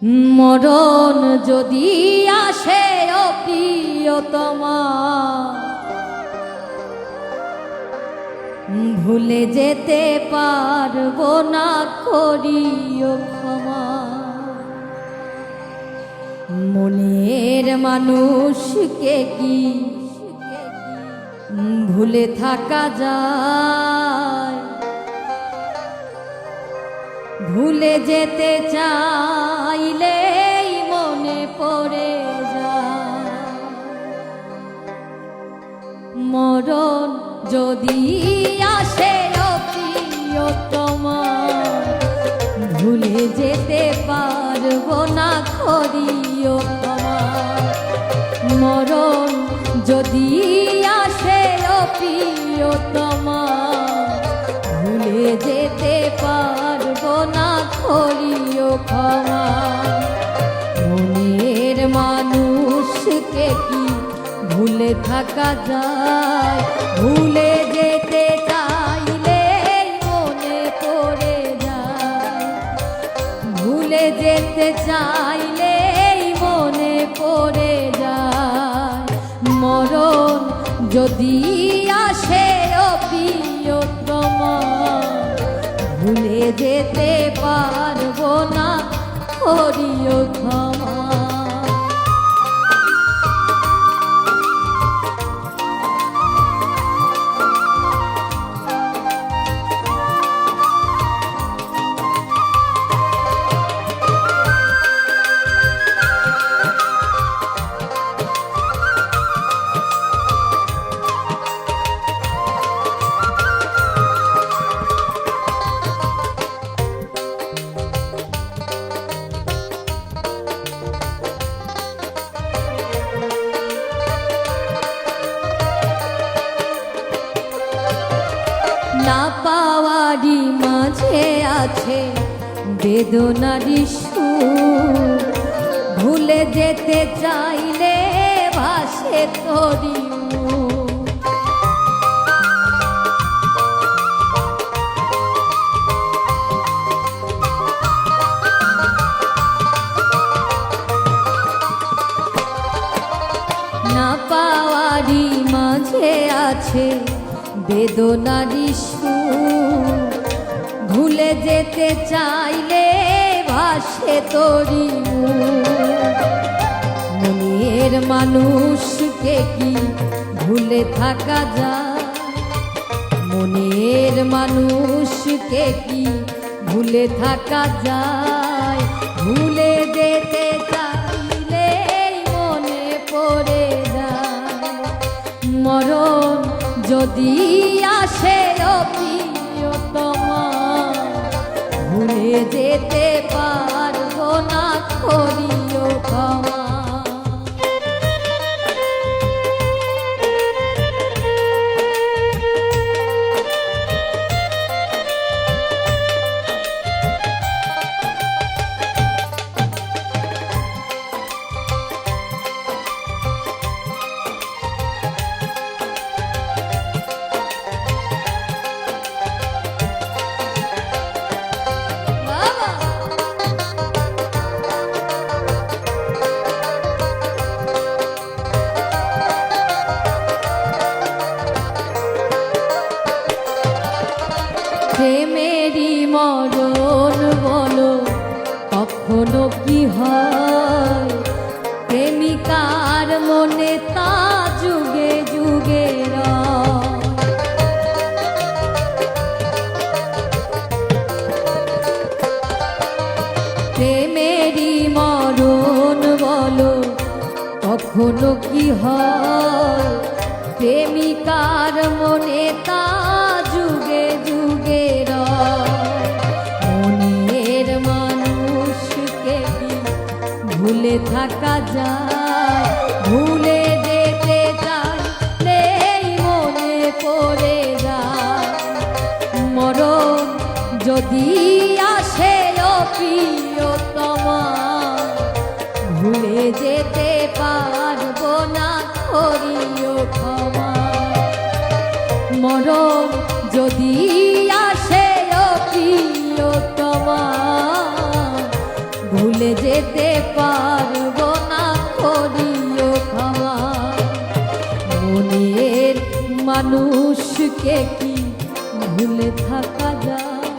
মরণ যদি আসে ও প্রিয়তমা, ভুলে যেতে পারবো না, করিও ক্ষমা। মনের মানুষকে কি ভুলে থাকা যায়? ভুলে যেতে চাইলেই মনে পড়ে যায়। মরণ যদি আসে ও প্রিয়তমা, ভুলে যেতে পারবো না, করিও ক্ষমা। মরণ যদি আসে ও প্রিয়তমা, ভুলে যেতে পারবো না, করিও ক্ষমা। মনের মানুষকে কি ভুলে থাকা যায়? ভুলে যেতে চাইলে মনে পড়ে যায়। ভুলে যেতে চাইলে মনে পড়ে যায়। মরণ যদি আসে ও প্রিয়তমা, ভুলে যেতে পারবো না, করিও ক্ষমা। না পাওয়ারই মাঝে আছে বেদনারই সুর, ভুলে যেতে চাইলে ভাসে তোরি মুখ। না পাওয়ারই মাঝে আছে বেদনারই সুর, ভুলে যেতে চাইলে ভাসে তোরি মুখ। মনের মানুষকে কি ভুলে থাকা যায়? মনের মানুষকে কি ভুলে থাকা যায়? ভুলে যেতে চাইলে মনে পড়ে যায়। মরণ যদি আসে ও প্রিয়তমা, ভুলে যেতে পারবো না, করিও ক্ষমা। প্রেমেরই মরণ বলো কখনো কি হয়? প্রেমিকার মনে তা যুগে যুগে রয়। প্রেমেরই মরণ বলো কখনো কি হয়? প্রেমিকার মনে তা যুগে যুগে রয়। মনের মানুষকে কি ভুলে থাকা যায়? ভুলে যেতে চাইলেই মনে পড়ে যায়। মরণ যদি আসে ও প্রিয়তমা, ভুলে যেতে পারবো না, করিও ক্ষমা। মরণ যদি আসে ও প্রিয়তমা, ভুলে যেতে পারবো না, করিও ক্ষমা। মনের মানুষকে কি ভুলে থাকা যায়?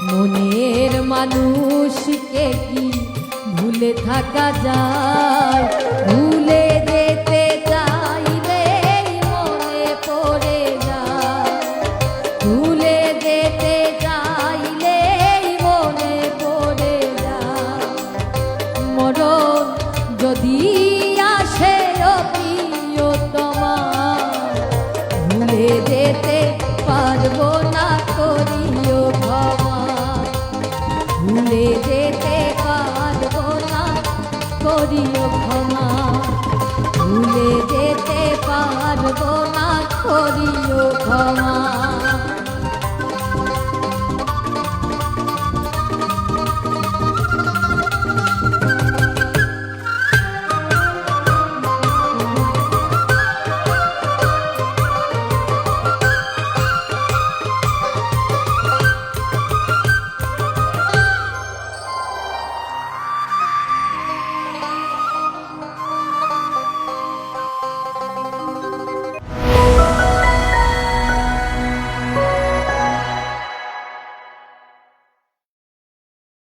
মনের মানুষকে কি ভুলে থাকা যায়? ভুলে যেতে চাইলে মনে পড়ে যায়, ভুলে যেতে চাইলে মনে পড়ে যায়। মরণ যদি আসে ও প্রিয়তমা, ভুলে যেতে পারবো না, করিও ক্ষমা। ভুলে যেতে পারবো না, করিও ক্ষমা। ভুলে যেতে পারবো না, করিও ক্ষমা।